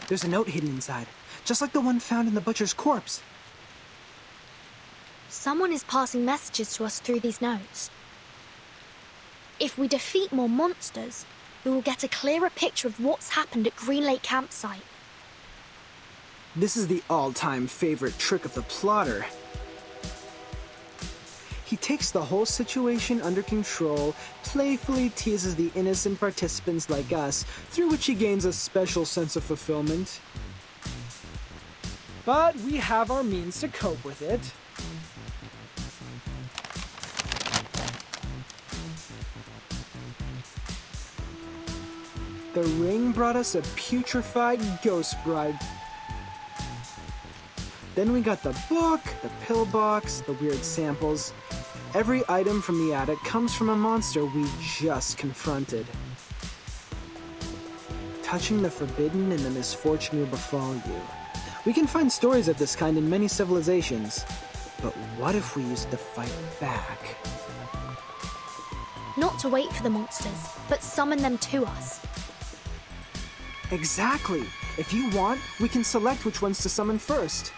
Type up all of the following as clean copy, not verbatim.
There's a note hidden inside, just like the one found in the butcher's corpse. Someone is passing messages to us through these notes. If we defeat more monsters, we will get a clearer picture of what's happened at Green Lake Campsite. This is the all-time favorite trick of the plotter. He takes the whole situation under control, playfully teases the innocent participants like us, through which he gains a special sense of fulfillment. But we have our means to cope with it. The ring brought us a putrefied ghost bride. Then we got the book, the pillbox, the weird samples. Every item from the attic comes from a monster we just confronted. Touching the forbidden and the misfortune will befall you. We can find stories of this kind in many civilizations. But what if we used to fight back? Not to wait for the monsters, but summon them to us. Exactly! If you want, we can select which ones to summon first.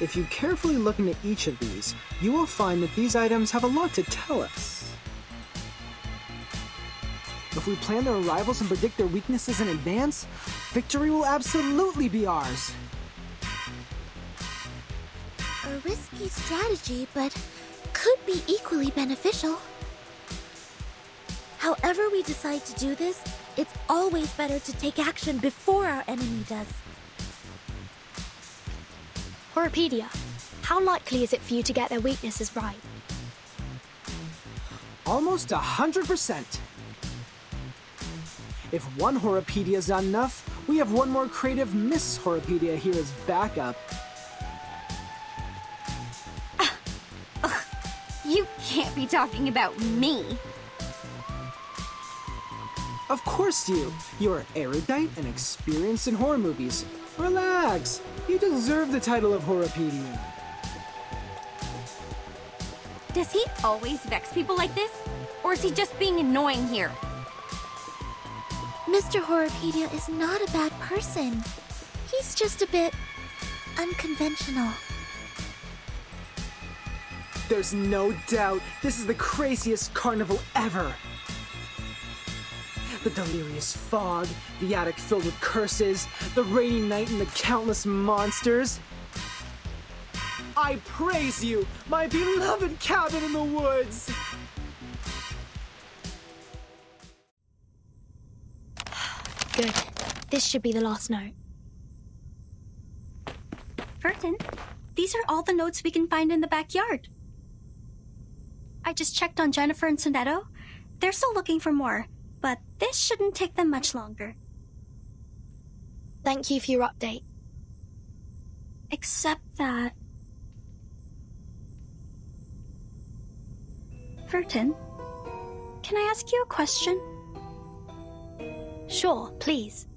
If you carefully look into each of these, you will find that these items have a lot to tell us. If we plan their arrivals and predict their weaknesses in advance, victory will absolutely be ours. A risky strategy, but could be equally beneficial. However we decide to do this, it's always better to take action before our enemy does. Horrorpedia, how likely is it for you to get their weaknesses right? Almost 100%. If one Horrorpedia is not enough, we have one more creative Miss Horrorpedia here as backup. You can't be talking about me. Of course you. You're erudite and experienced in horror movies. Relax. You deserve the title of Horrorpedia. Does he always vex people like this? Or is he just being annoying here? Mr. Horrorpedia is not a bad person. He's just a bit unconventional. There's no doubt this is the craziest carnival ever. The delirious fog, the attic filled with curses, the rainy night and the countless monsters. I praise you, my beloved cabin in the woods! Good. This should be the last note. Burton, these are all the notes we can find in the backyard. I just checked on Jennifer and Sonetto. They're still looking for more, but this shouldn't take them much longer. Thank you for your update. Except that... Burton, can I ask you a question? Sure, please.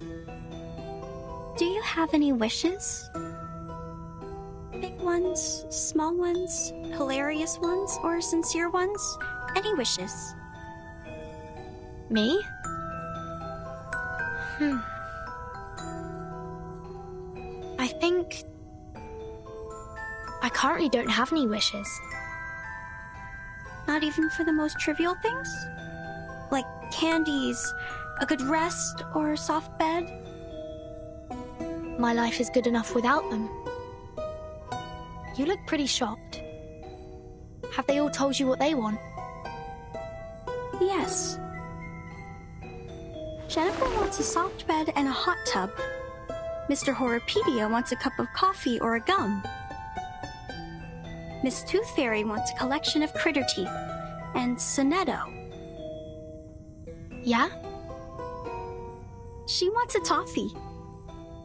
Do you have any wishes? Big ones, small ones, hilarious ones, or sincere ones? Any wishes? Me? I think... I currently don't have any wishes. Not even for the most trivial things? Like candies, a good rest, or a soft bed? My life is good enough without them. You look pretty shocked. Have they all told you what they want? Yes. Jennifer wants a soft bed and a hot tub. Mr. Horrorpedia wants a cup of coffee or a gum. Miss Tooth Fairy wants a collection of critter teeth. And Sonetto. Yeah? She wants a toffee.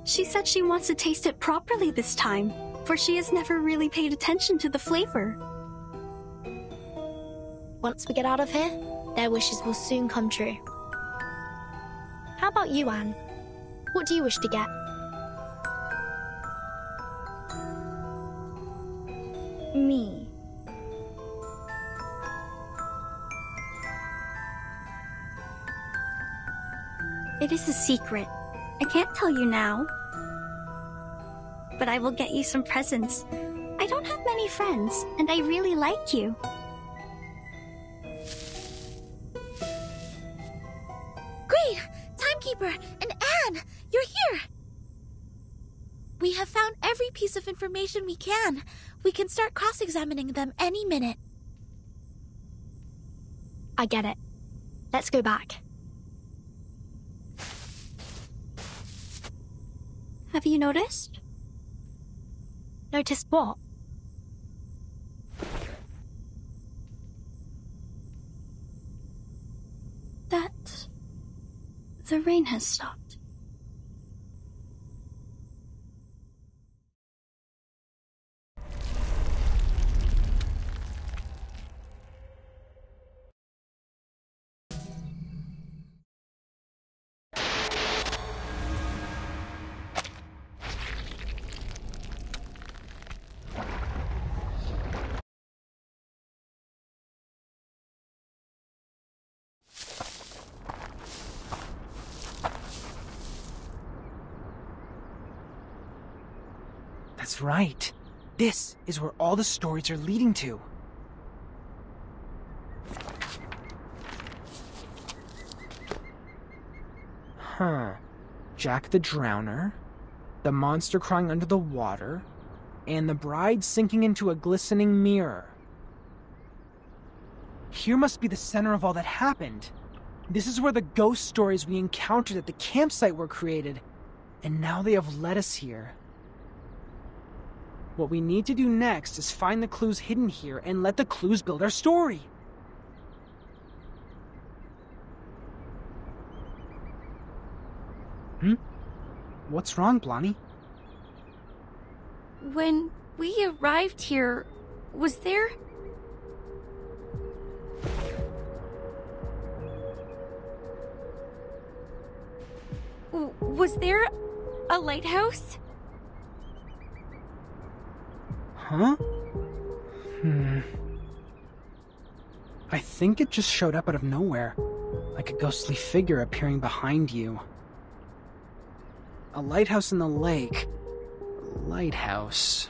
She said she wants to taste it properly this time, for she has never really paid attention to the flavor. Once we get out of here, their wishes will soon come true. How about you, Anne? What do you wish to get? Me. It is a secret, I can't tell you now. But I will get you some presents. I don't have many friends, and I really like you. Great! Timekeeper and Anne! You're here! We have found every piece of information we can. We can start cross-examining them any minute. I get it. Let's go back. Have you noticed? Noticed what? That the rain has stopped. That's right. This is where all the stories are leading to. Huh. Jack the Drowner, the monster crying under the water, and the bride sinking into a glistening mirror. Here must be the center of all that happened. This is where the ghost stories we encountered at the campsite were created, and now they have led us here. What we need to do next is find the clues hidden here and let the clues build our story. What's wrong, Blondie? When we arrived here, was there... Was there a lighthouse? Huh? I think it just showed up out of nowhere, like a ghostly figure appearing behind you. A lighthouse in the lake. Lighthouse.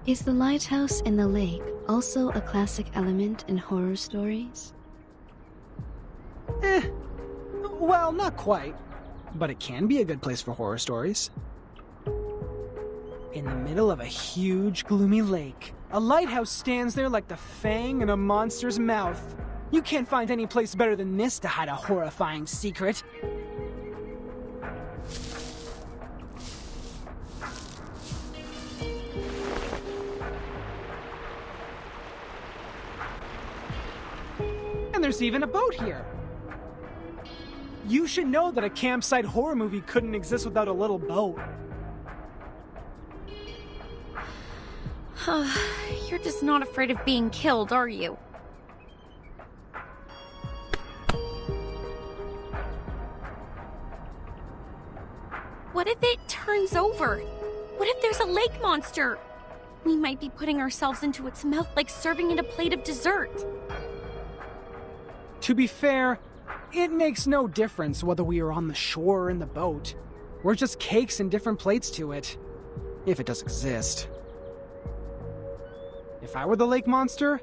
Is the lighthouse in the lake also a classic element in horror stories? Well, not quite. But it can be a good place for horror stories. In the middle of a huge, gloomy lake, a lighthouse stands there like the fang in a monster's mouth. You can't find any place better than this to hide a horrifying secret. And there's even a boat here. You should know that a campsite horror movie couldn't exist without a little boat. You're just not afraid of being killed, are you? What if it turns over? What if there's a lake monster? We might be putting ourselves into its mouth like serving it a plate of dessert. To be fair, it makes no difference whether we are on the shore or in the boat. We're just cakes and different plates to it. If it does exist. If I were the lake monster,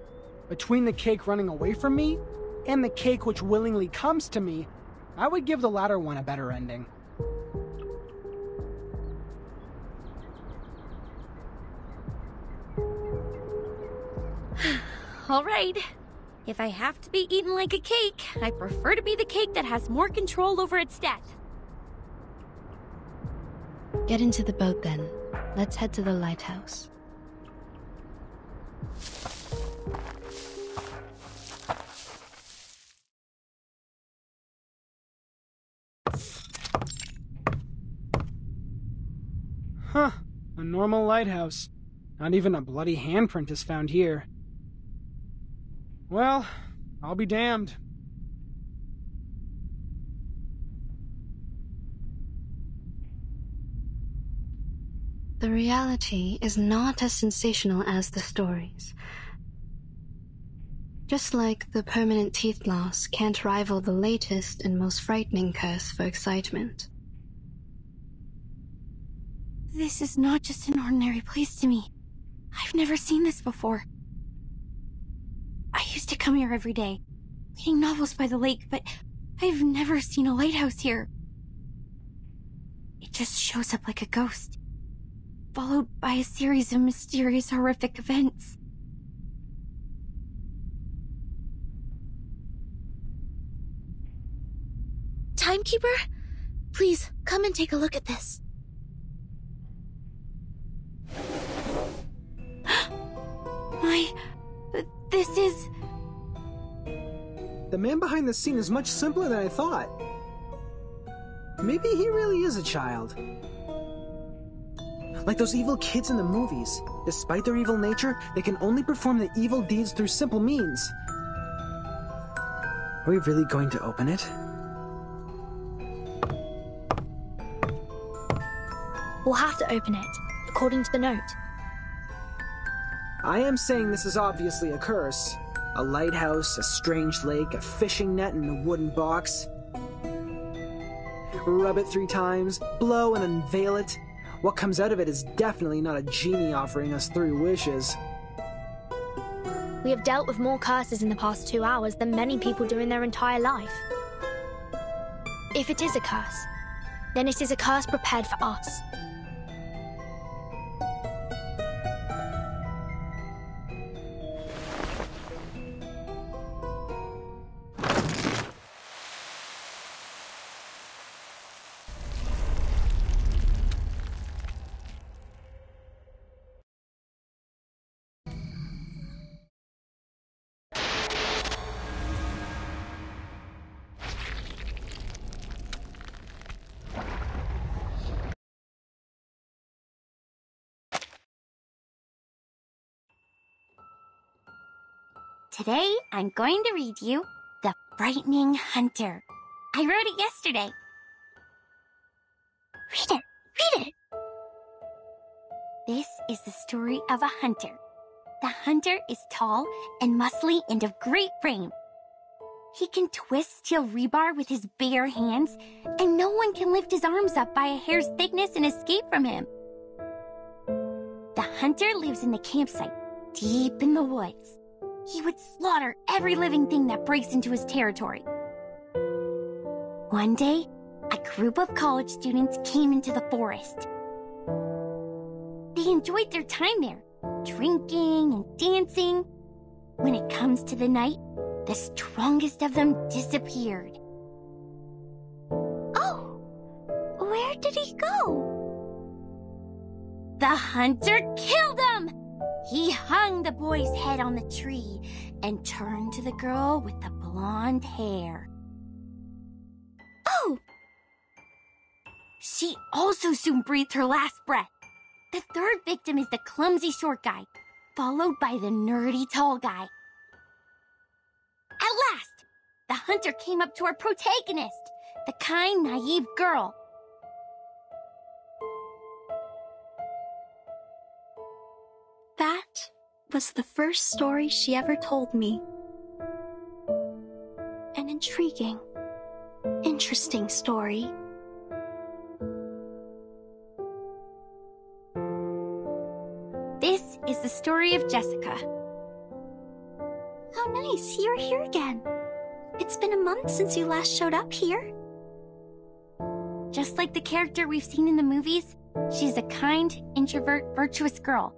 between the cake running away from me and the cake which willingly comes to me, I would give the latter one a better ending. All right. If I have to be eaten like a cake, I prefer to be the cake that has more control over its death. Get into the boat then. Let's head to the lighthouse. Huh. A normal lighthouse. Not even a bloody handprint is found here. Well, I'll be damned. The reality is not as sensational as the stories. Just like the permanent teeth loss can't rival the latest and most frightening curse for excitement. This is not just an ordinary place to me. I've never seen this before. I used to come here every day, reading novels by the lake, but I've never seen a lighthouse here. It just shows up like a ghost, followed by a series of mysterious, horrific events. Timekeeper, please come and take a look at this. This is... The man behind the scene is much simpler than I thought. Maybe he really is a child. Like those evil kids in the movies. Despite their evil nature, they can only perform the evil deeds through simple means. Are we really going to open it? We'll have to open it, according to the note. I am saying this is obviously a curse. A lighthouse, a strange lake, a fishing net, and a wooden box. Rub it 3 times, blow and unveil it. What comes out of it is definitely not a genie offering us 3 wishes. We have dealt with more curses in the past 2 hours than many people do in their entire life. If it is a curse, then it is a curse prepared for us. Today, I'm going to read you The Frightening Hunter. I wrote it yesterday. Read it! This is the story of a hunter. The hunter is tall and muscly and of great frame. He can twist steel rebar with his bare hands, and no one can lift his arms up by a hair's thickness and escape from him. The hunter lives in the campsite, deep in the woods. He would slaughter every living thing that breaks into his territory. One day, a group of college students came into the forest. They enjoyed their time there, drinking and dancing. When it comes to the night, the strongest of them disappeared. Oh! Where did he go? The hunter killed him! He hung the boy's head on the tree and turned to the girl with the blonde hair. Oh! She also soon breathed her last breath. The third victim is the clumsy short guy, followed by the nerdy tall guy. At last, the hunter came up to our protagonist, the kind, naive girl. That was the first story she ever told me. An intriguing, interesting story. This is the story of Jessica. How nice, you're here again. It's been a month since you last showed up here. Just like the character we've seen in the movies, she's a kind, introvert, virtuous girl.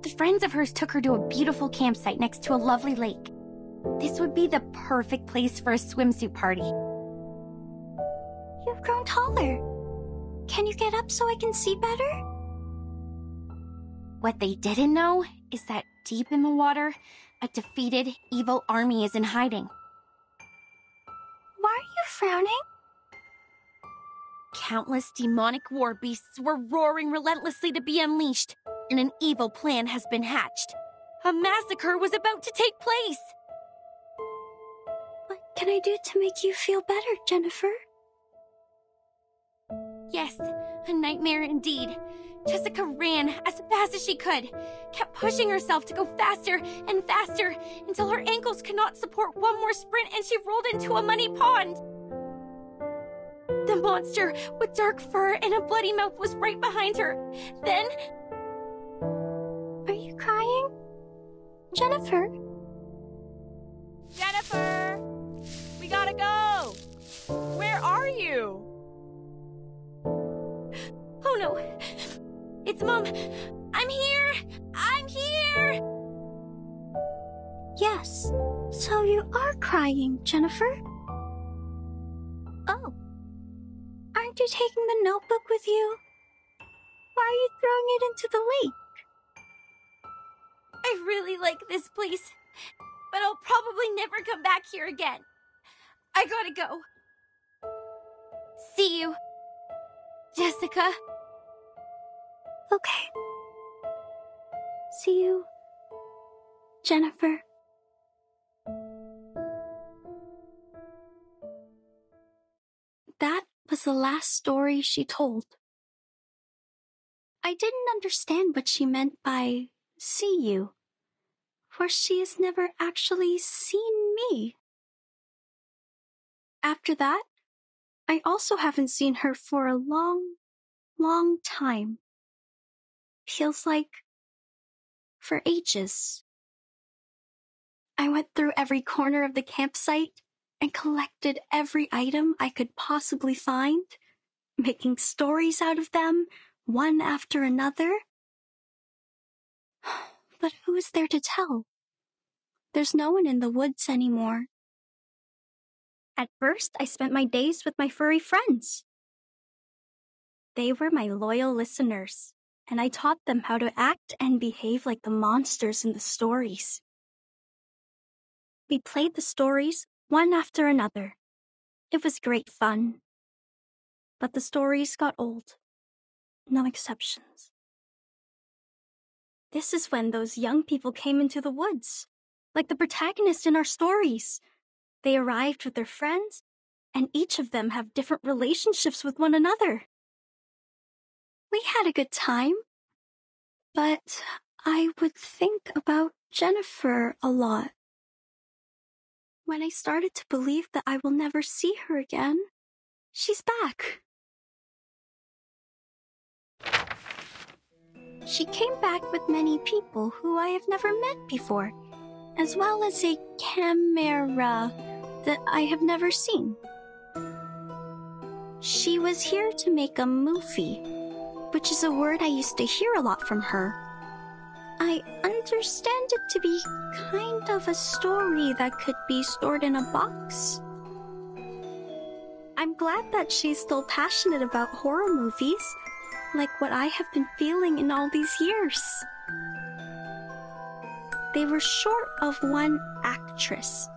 The friends of hers took her to a beautiful campsite next to a lovely lake. This would be the perfect place for a swimsuit party. You've grown taller. Can you get up so I can see better? What they didn't know is that deep in the water, a defeated, evil army is in hiding. Why are you frowning? Countless demonic war beasts were roaring relentlessly to be unleashed, and an evil plan has been hatched. A massacre was about to take place! What can I do to make you feel better, Jennifer? Yes, a nightmare indeed. Jessica ran as fast as she could, kept pushing herself to go faster and faster until her ankles could not support one more sprint and she rolled into a muddy pond. The monster with dark fur and a bloody mouth was right behind her. Then... Are you crying? Jennifer? Jennifer! We gotta go! Where are you? Oh no! It's Mom! I'm here! I'm here! Yes. So you are crying, Jennifer? Oh. Aren't you taking the notebook with you? Why are you throwing it into the lake? I really like this place, but I'll probably never come back here again. I gotta go. See you, Jessica. Okay. See you, Jennifer. That was the last story she told. I didn't understand what she meant by see you, for she has never actually seen me. After that, I also haven't seen her for a long time. Feels like for ages. I went through every corner of the campsite and collected every item I could possibly find, making stories out of them, one after another. But who is there to tell? There's no one in the woods anymore. At first, I spent my days with my furry friends. They were my loyal listeners, and I taught them how to act and behave like the monsters in the stories. We played the stories one after another. It was great fun. But the stories got old. No exceptions. This is when those young people came into the woods, like the protagonist in our stories. They arrived with their friends, and each of them have different relationships with one another. We had a good time, but I would think about Jennifer a lot. When I started to believe that I will never see her again, she's back. She came back with many people who I have never met before, as well as a camera that I have never seen. She was here to make a movie, which is a word I used to hear a lot from her. I understand it to be kind of a story that could be stored in a box. I'm glad that she's still passionate about horror movies, like what I have been feeling in all these years. They were short of one actress,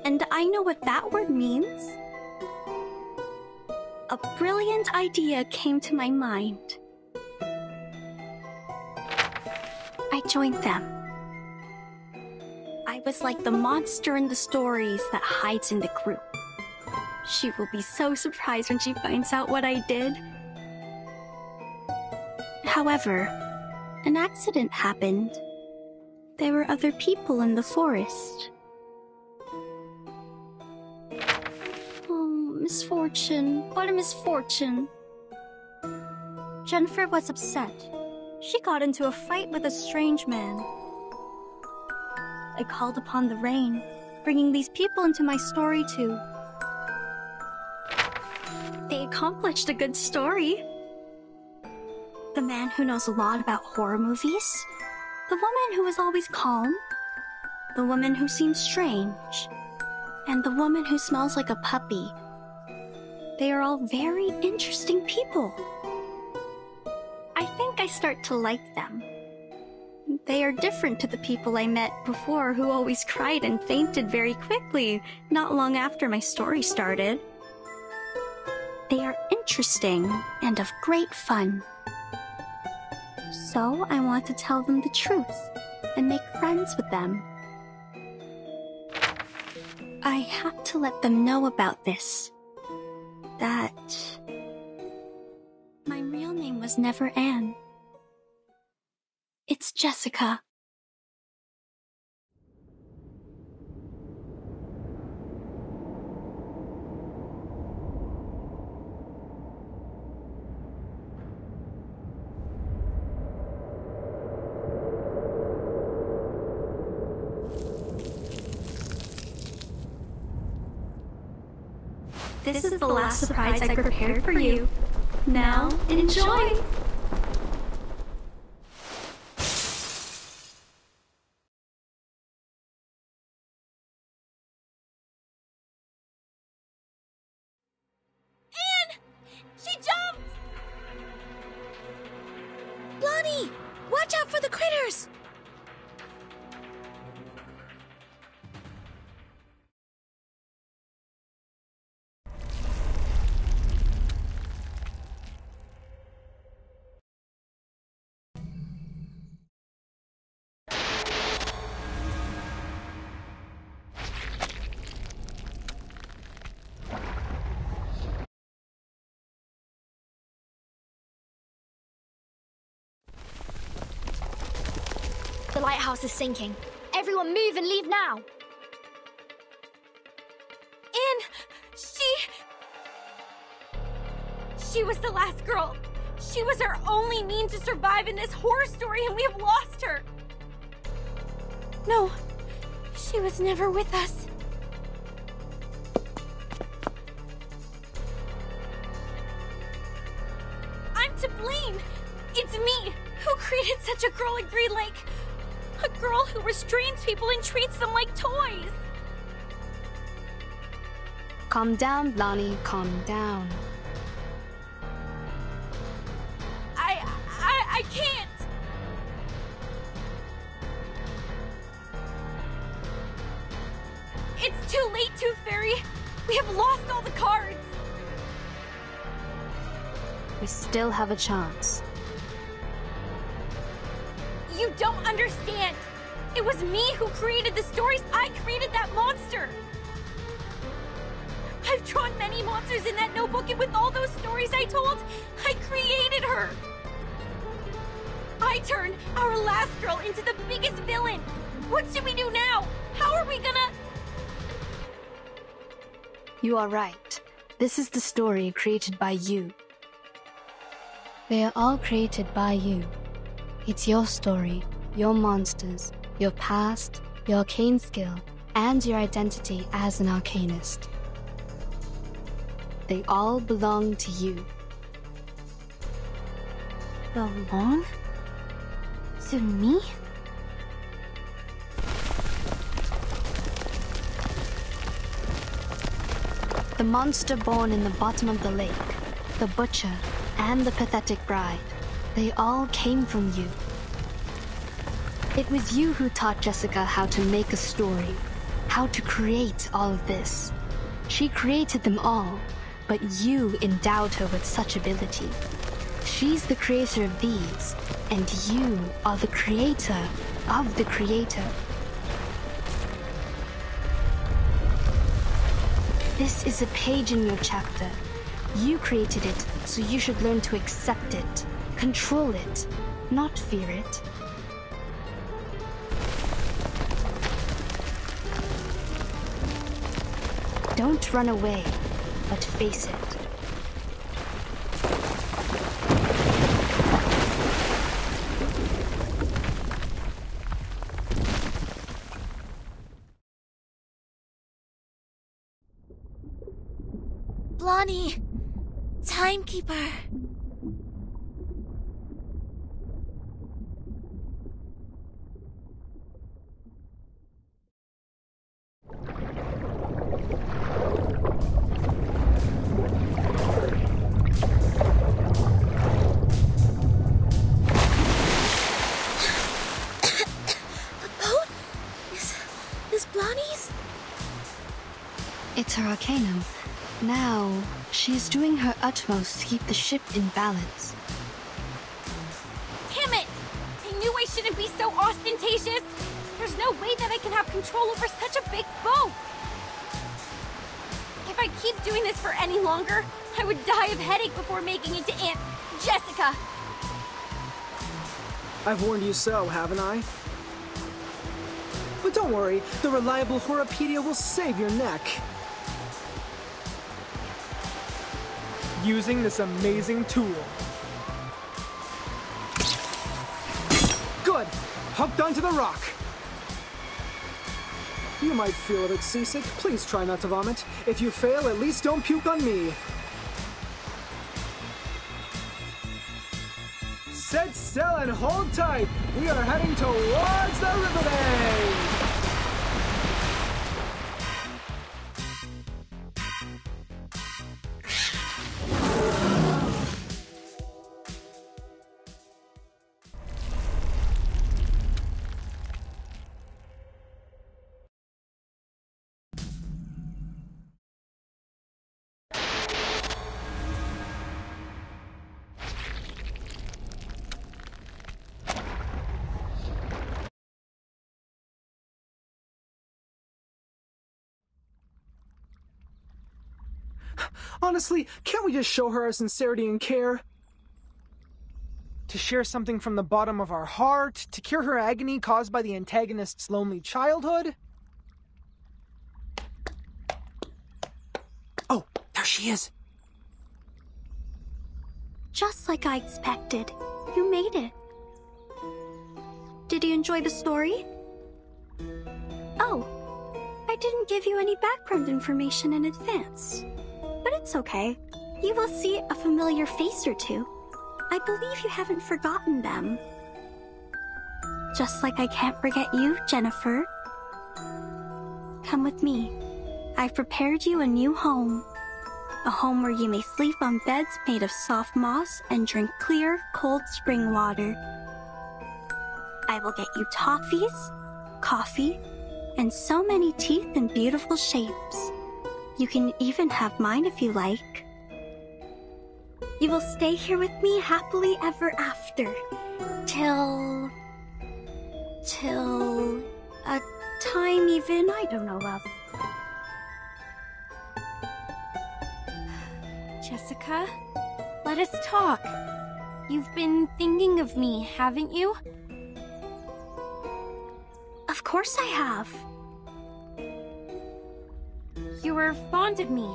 and I know what that word means. A brilliant idea came to my mind. I joined them. I was like the monster in the stories that hides in the group. She will be so surprised when she finds out what I did. However, an accident happened. There were other people in the forest. Oh, misfortune. What a misfortune. Jennifer was upset. She got into a fight with a strange man. I called upon the rain, bringing these people into my story too. They accomplished a good story. The man who knows a lot about horror movies, the woman who is always calm, the woman who seems strange, and the woman who smells like a puppy. They are all very interesting people. I think I start to like them. They are different to the people I met before who always cried and fainted very quickly, not long after my story started. They are interesting and of great fun. So I want to tell them the truth and make friends with them. I have to let them know about this. That my real name was never Anne. Jessica. This is the last surprise I prepared for you. Now, enjoy! She jumped! Blondie, watch out for the critters! The lighthouse is sinking. Everyone move and leave now. Anne, she was the last girl. She was our only means to survive in this horror story, and we have lost her. No, she was never with us. I'm to blame. It's me who created such a girl in Green Lake. A girl who restrains people and treats them like toys. Calm down, Blondie, calm down. I can't. It's too late, Tooth Fairy. We have lost all the cards. We still have a chance. You don't understand. It was me who created the stories. I created that monster. I've drawn many monsters in that notebook, and with all those stories I told, I created her. I turned our last girl into the biggest villain. What should we do now? How are we gonna... You are right. This is the story created by you. They are all created by you. It's your story, your monsters, your past, your arcane skill, and your identity as an arcanist. They all belong to you. Belong? To me? The monster born in the bottom of the lake, the butcher, and the pathetic bride, they all came from you. It was you who taught Jessica how to make a story, how to create all of this. She created them all, but you endowed her with such ability. She's the creator of these, and you are the creator of the creator. This is a page in your chapter. You created it, so you should learn to accept it, control it, not fear it. Don't run away, but face it. Blondie, timekeeper. It's her arcanum. Now, she is doing her utmost to keep the ship in balance. Damn it! I knew I shouldn't be so ostentatious! There's no way that I can have control over such a big boat! If I keep doing this for any longer, I would die of headache before making it to Aunt Jessica! I've warned you so, haven't I? But don't worry, the reliable Horopedia will save your neck. Using this amazing tool. Good! Hooked onto the rock! You might feel a bit seasick. Please try not to vomit. If you fail, at least don't puke on me. Set sail and hold tight! We are heading towards the river bank! Honestly, can't we just show her our sincerity and care? To share something from the bottom of our heart, to cure her agony caused by the antagonist's lonely childhood? Oh, there she is! Just like I expected. You made it. Did you enjoy the story? Oh, I didn't give you any background information in advance. But it's okay. You will see a familiar face or two. I believe you haven't forgotten them. Just like I can't forget you, Jennifer. Come with me. I've prepared you a new home. A home where you may sleep on beds made of soft moss and drink clear, cold spring water. I will get you toffees, coffee, and so many teeth in beautiful shapes. You can even have mine if you like. You will stay here with me happily ever after. Till a time even I don't know of. Jessica, let us talk. You've been thinking of me, haven't you? Of course I have. You were fond of me,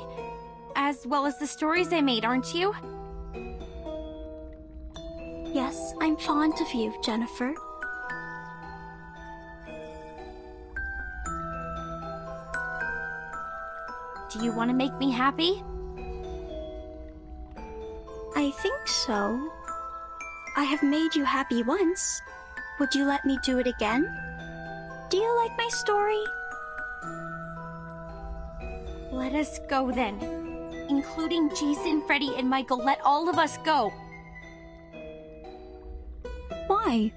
as well as the stories I made, aren't you? Yes, I'm fond of you, Jennifer. Do you want to make me happy? I think so. I have made you happy once. Would you let me do it again? Do you like my story? Let us go then. Including Jason, Freddy, and Michael, let all of us go. Why?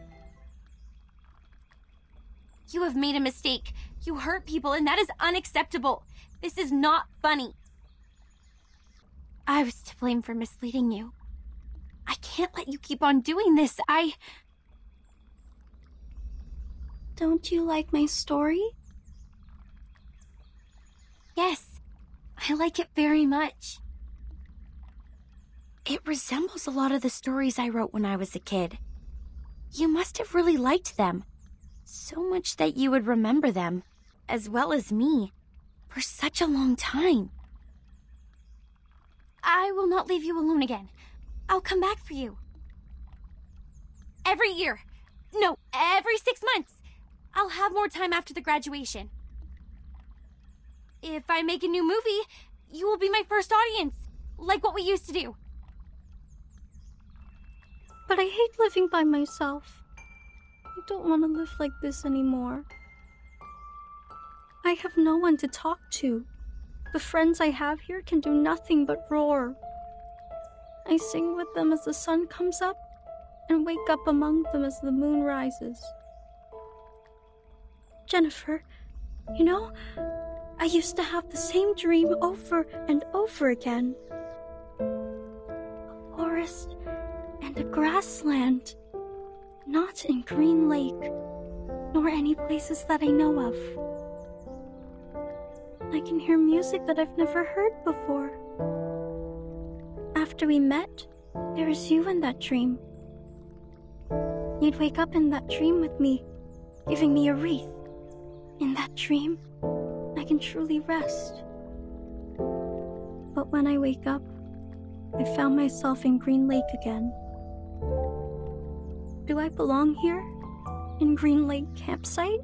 You have made a mistake. You hurt people, and that is unacceptable. This is not funny. I was to blame for misleading you. I can't let you keep on doing this. Don't you like my story? Yes, I like it very much. It resembles a lot of the stories I wrote when I was a kid. You must have really liked them. So much that you would remember them, as well as me, for such a long time. I will not leave you alone again. I'll come back for you. Every year. No, every 6 months. I'll have more time after the graduation. If I make a new movie, you will be my first audience, like what we used to do. But I hate living by myself. I don't want to live like this anymore. I have no one to talk to. The friends I have here can do nothing but roar. I sing with them as the sun comes up, and wake up among them as the moon rises. Jennifer, you know, I used to have the same dream over and over again. A forest and a grassland, not in Green Lake, nor any places that I know of. I can hear music that I've never heard before. After we met, there was you in that dream. You'd wake up in that dream with me, giving me a wreath. In that dream, I can truly rest. But when I wake up, I found myself in Green Lake again. Do I belong here? In Green Lake campsite?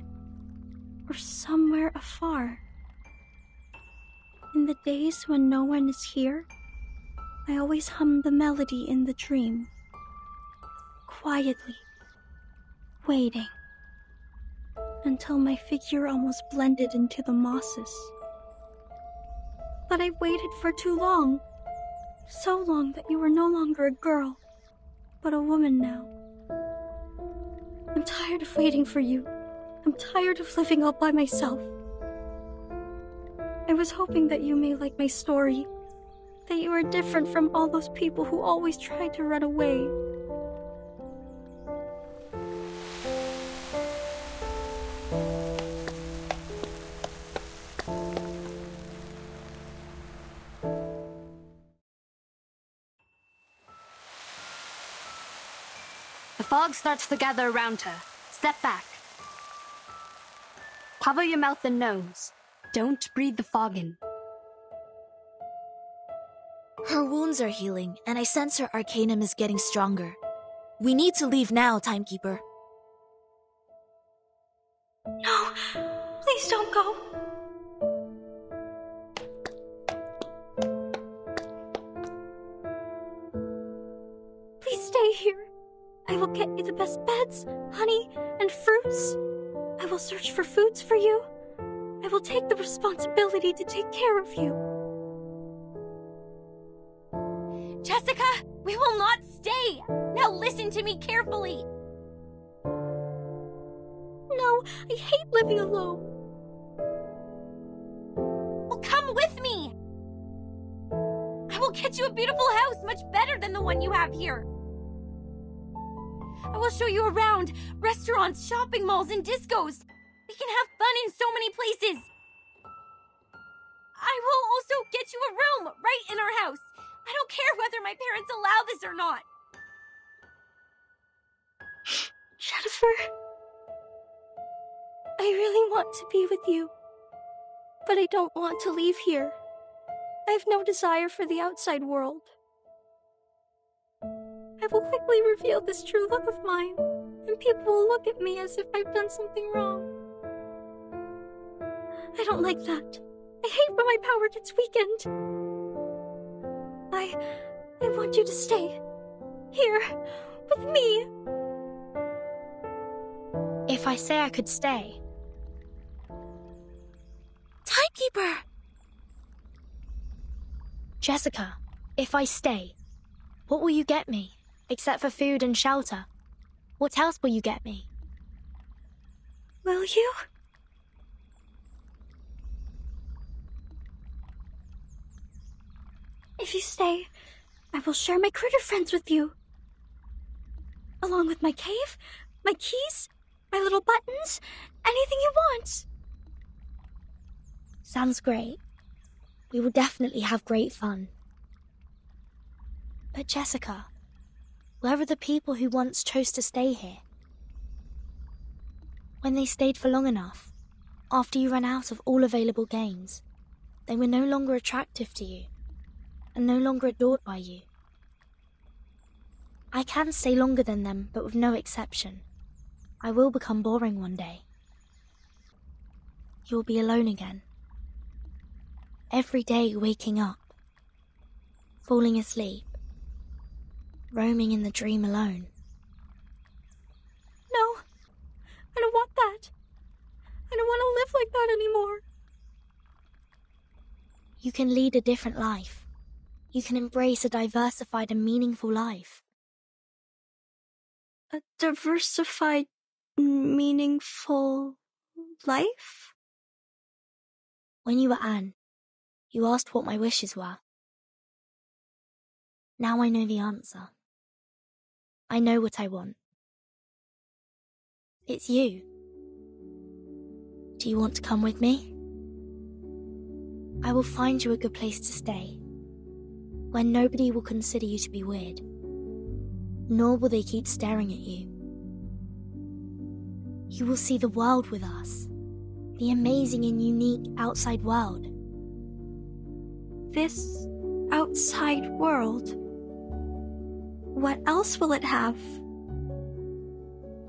Or somewhere afar? In the days when no one is here, I always hum the melody in the dream. Quietly, waiting, until my figure almost blended into the mosses. But I waited for too long. So long that you were no longer a girl, but a woman now. I'm tired of waiting for you. I'm tired of living all by myself. I was hoping that you may like my story, that you are different from all those people who always tried to run away. The fog starts to gather around her. Step back. Cover your mouth and nose. Don't breathe the fog in. Her wounds are healing, and I sense her arcanum is getting stronger. We need to leave now, Timekeeper. No! Please don't go! Please stay here. I will get you the best beds, honey, and fruits. I will search for foods for you. I will take the responsibility to take care of you. Jessica, we will not stay! Now listen to me carefully! No, I hate living alone. Well, come with me! I will get you a beautiful house much better than the one you have here. I will show you around restaurants, shopping malls, and discos. We can have fun in so many places. I will also get you a room right in our house. I don't care whether my parents allow this or not. Jennifer, I really want to be with you, but I don't want to leave here. I have no desire for the outside world. I will quickly reveal this true love of mine, and people will look at me as if I've done something wrong. I don't like that. I hate when my power gets weakened. I want you to stay here with me. If I say I could stay. Timekeeper! Jessica, if I stay, what will you get me? Except for food and shelter. What else will you get me? Will you? If you stay, I will share my critter friends with you. Along with my cave, my keys, my little buttons, anything you want. Sounds great. We will definitely have great fun. But Jessica, where are the people who once chose to stay here? When they stayed for long enough, after you ran out of all available games, they were no longer attractive to you, and no longer adored by you. I can stay longer than them, but with no exception. I will become boring one day. You will be alone again. Every day waking up, falling asleep, roaming in the dream alone. No, I don't want that. I don't want to live like that anymore. You can lead a different life. You can embrace a diversified and meaningful life. A diversified, meaningful life? When you were Anne, you asked what my wishes were. Now I know the answer. I know what I want. It's you. Do you want to come with me? I will find you a good place to stay, where nobody will consider you to be weird, nor will they keep staring at you, You will see the world with us. The amazing and unique outside world. This outside world. What else will it have?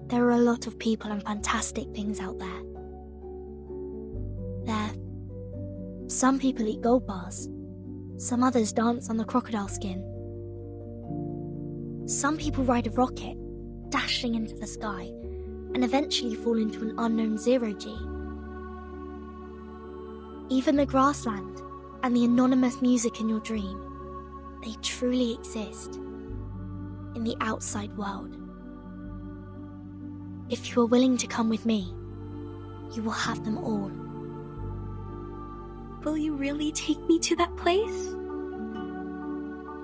There are a lot of people and fantastic things out there. Some people eat gold bars. Some others dance on the crocodile skin. Some people ride a rocket, dashing into the sky, and eventually fall into an unknown zero-G. Even the grassland and the anonymous music in your dream, they truly exist in the outside world. If you are willing to come with me, you will have them all. Will you really take me to that place?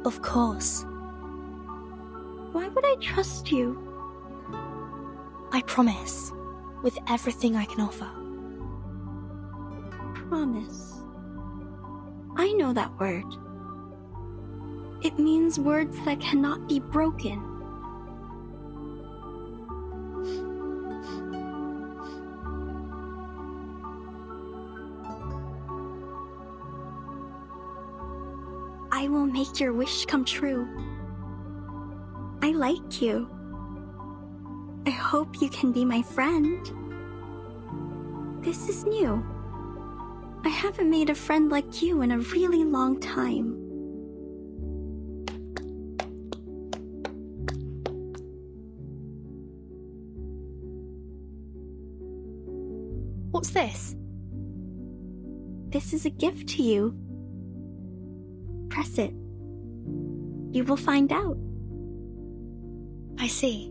Of course. Why would I trust you? I promise, with everything I can offer. Promise. I know that word. It means words that cannot be broken. I will make your wish come true. I like you. I hope you can be my friend. This is new. I haven't made a friend like you in a really long time. What's this? This is a gift to you. Press it. You will find out. I see.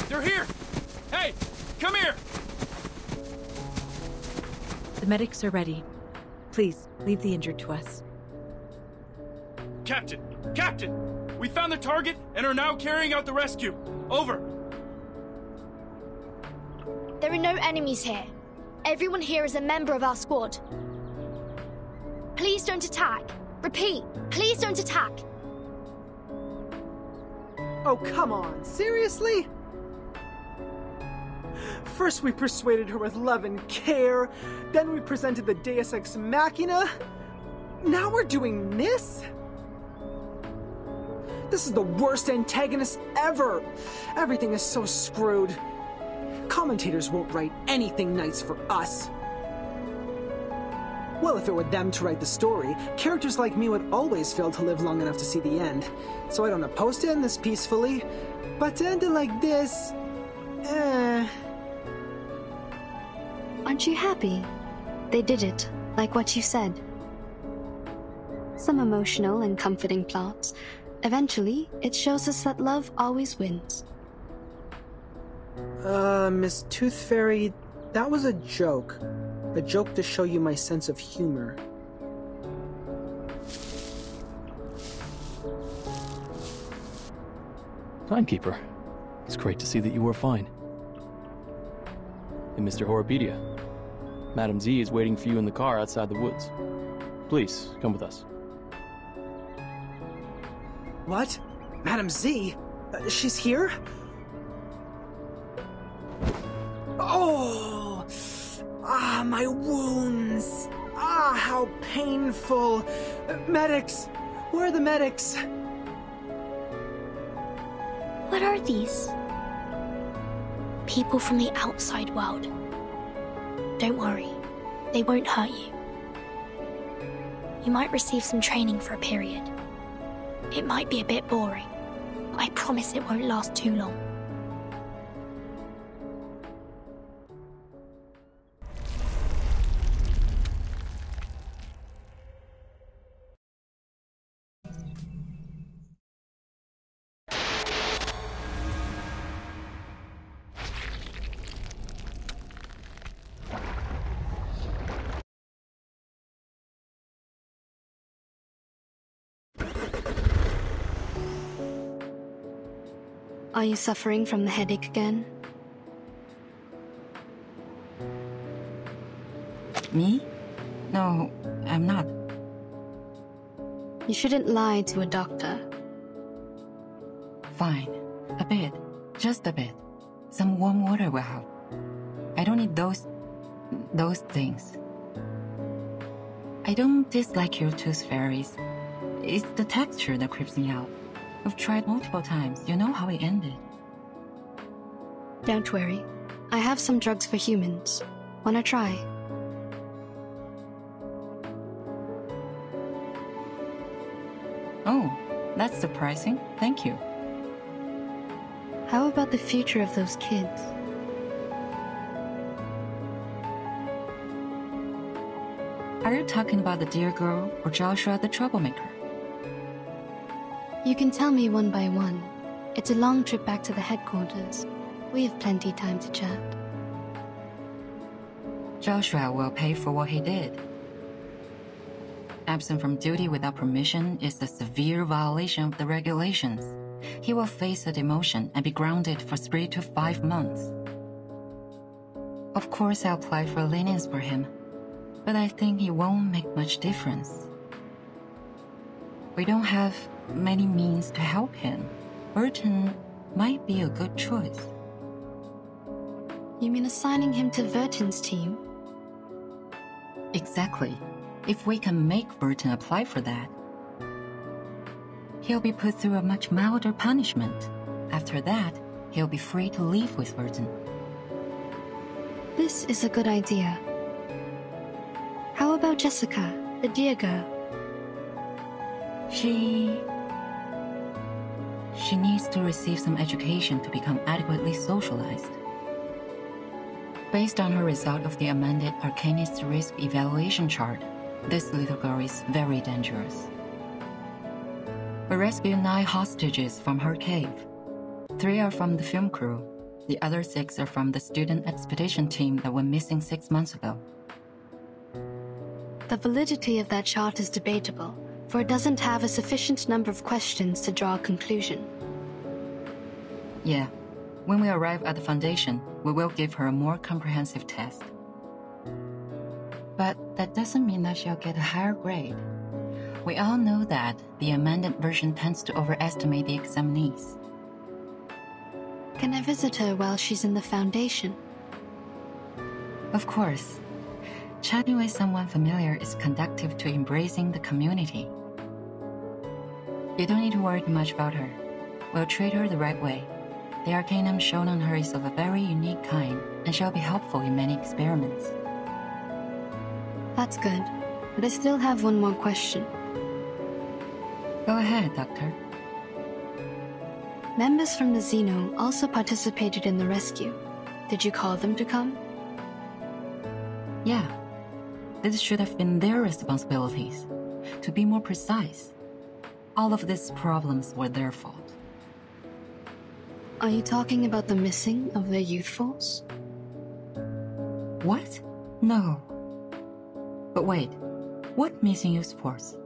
They're here! Hey, come here! The medics are ready. Please, leave the injured to us. Captain! Captain! We found the target and are now carrying out the rescue. Over. There are no enemies here. Everyone here is a member of our squad. Please don't attack. Repeat, please don't attack. Oh, come on. Seriously? First we persuaded her with love and care, then we presented the Deus Ex Machina. Now we're doing this? This is the worst antagonist ever. Everything is so screwed. Commentators won't write anything nice for us. Well, if it were them to write the story, characters like me would always fail to live long enough to see the end. So I don't oppose to end this peacefully, but to end it like this... Aren't you happy? They did it, like what you said. Some emotional and comforting plots. Eventually, it shows us that love always wins. Miss Tooth Fairy, that was a joke. A joke to show you my sense of humor. Timekeeper, it's great to see that you are fine. And Mr. Horripedia, Madam Z is waiting for you in the car outside the woods. Please, come with us. What? Madam Z? She's here? Oh! Ah, my wounds! Ah, how painful! Medics! Where are the medics? What are these? People from the outside world. Don't worry, they won't hurt you. You might receive some training for a period. It might be a bit boring, but I promise it won't last too long. Are you suffering from the headache again? Me? No, I'm not. You shouldn't lie to a doctor. Fine. A bit. Just a bit. Some warm water will help. I don't need those things. I don't dislike your tooth fairies. It's the texture that creeps me out. I've tried multiple times. You know how it ended. Don't worry. I have some drugs for humans. Wanna try? Oh, that's surprising. Thank you. How about the future of those kids? Are you talking about the dear girl or Joshua the troublemaker? You can tell me one by one. It's a long trip back to the headquarters. We have plenty time to chat. Joshua will pay for what he did. Absent from duty without permission is a severe violation of the regulations. He will face a demotion and be grounded for 3 to 5 months. Of course, I applied for lenience for him, but I think he won't make much difference. We don't have many means to help him. Burton might be a good choice. You mean assigning him to Verton's team? Exactly. If we can make Burton apply for that, he'll be put through a much milder punishment. After that, he'll be free to leave with Burton. This is a good idea. How about Jessica, the dear girl? She needs to receive some education to become adequately socialized. Based on her result of the amended Arcanist Risk Evaluation chart, this little girl is very dangerous. We rescued 9 hostages from her cave. 3 are from the film crew. The other 6 are from the student expedition team that went missing 6 months ago. The validity of that chart is debatable, for it doesn't have a sufficient number of questions to draw a conclusion. Yeah. When we arrive at the Foundation, we will give her a more comprehensive test. But that doesn't mean that she'll get a higher grade. We all know that the amended version tends to overestimate the examinees. Can I visit her while she's in the Foundation? Of course. Chatting with someone familiar is conducive to embracing the community. You don't need to worry too much about her. We'll treat her the right way. The arcanum shown on her is of a very unique kind, and she'll be helpful in many experiments. That's good, but I still have one more question. Go ahead, Doctor. Members from the Xeno also participated in the rescue. Did you call them to come? Yeah. This should have been their responsibilities. To be more precise, all of these problems were their fault. Are you talking about the missing of their youth force? What? No. But wait, what missing youth force?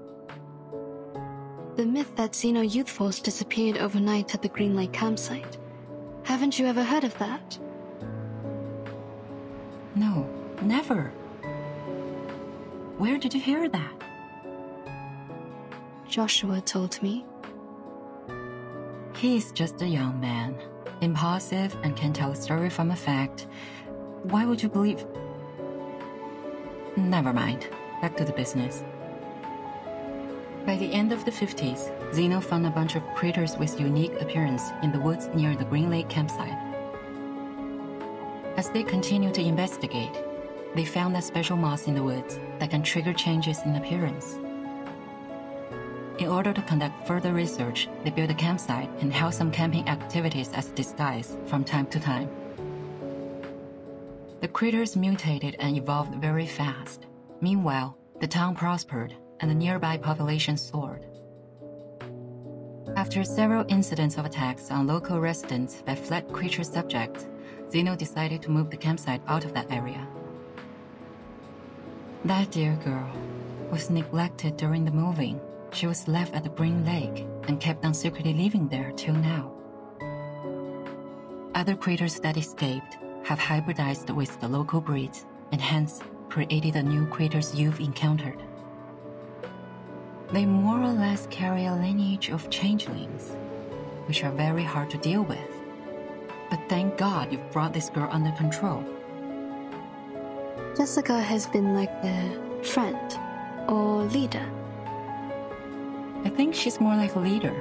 The myth that Xeno youth force disappeared overnight at the Green Lake campsite. Haven't you ever heard of that? No, never. Where did you hear that? Joshua told me. He's just a young man, impulsive and can tell a story from a fact. Why would you believe? Never mind. Back to the business. By the end of the 50s, Xeno found a bunch of critters with unique appearance in the woods near the Green Lake campsite. As they continued to investigate, they found a special moss in the woods that can trigger changes in appearance. In order to conduct further research, they built a campsite and held some camping activities as a disguise from time to time. The critters mutated and evolved very fast. Meanwhile, the town prospered and the nearby population soared. After several incidents of attacks on local residents by fled creature subjects, Xeno decided to move the campsite out of that area. That dear girl was neglected during the moving. She was left at the Green Lake and kept on secretly living there till now. Other creatures that escaped have hybridized with the local breeds and hence created the new creatures you've encountered. They more or less carry a lineage of changelings, which are very hard to deal with. But thank God you've brought this girl under control. Jessica has been like their friend or leader. I think she's more like a leader,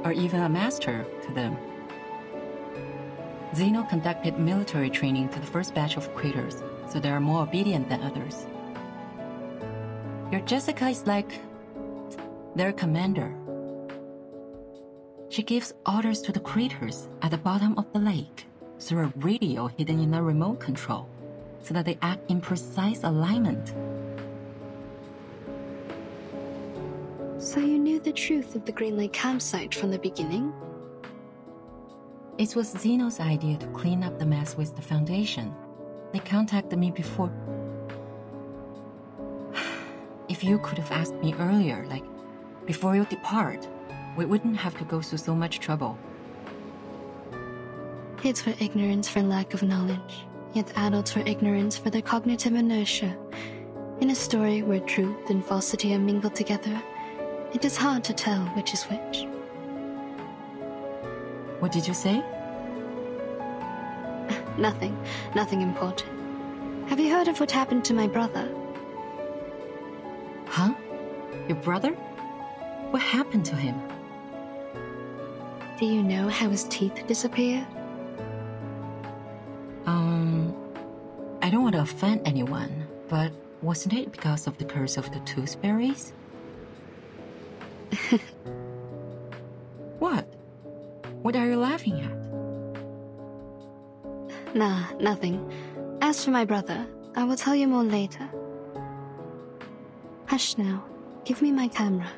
or even a master to them. Zeno conducted military training to the first batch of creators, so they are more obedient than others. Your Jessica is like their commander. She gives orders to the creatures at the bottom of the lake through a radio hidden in a remote control, so that they act in precise alignment. So you knew the truth of the Green Lake campsite from the beginning? It was Zeno's idea to clean up the mess with the Foundation. They contacted me before. If you could have asked me earlier, like before you depart, we wouldn't have to go through so much trouble. Kids were ignorant for lack of knowledge, yet adults were ignorant for their cognitive inertia. In a story where truth and falsity are mingled together, it is hard to tell which is which. What did you say? Nothing important. Have you heard of what happened to my brother? Huh? Your brother? What happened to him? Do you know how his teeth disappeared? I don't want to offend anyone, but wasn't it because of the curse of the tooth fairies? What? What are you laughing at? Nah, nothing. As for my brother, I will tell you more later. Hush now. Give me my camera.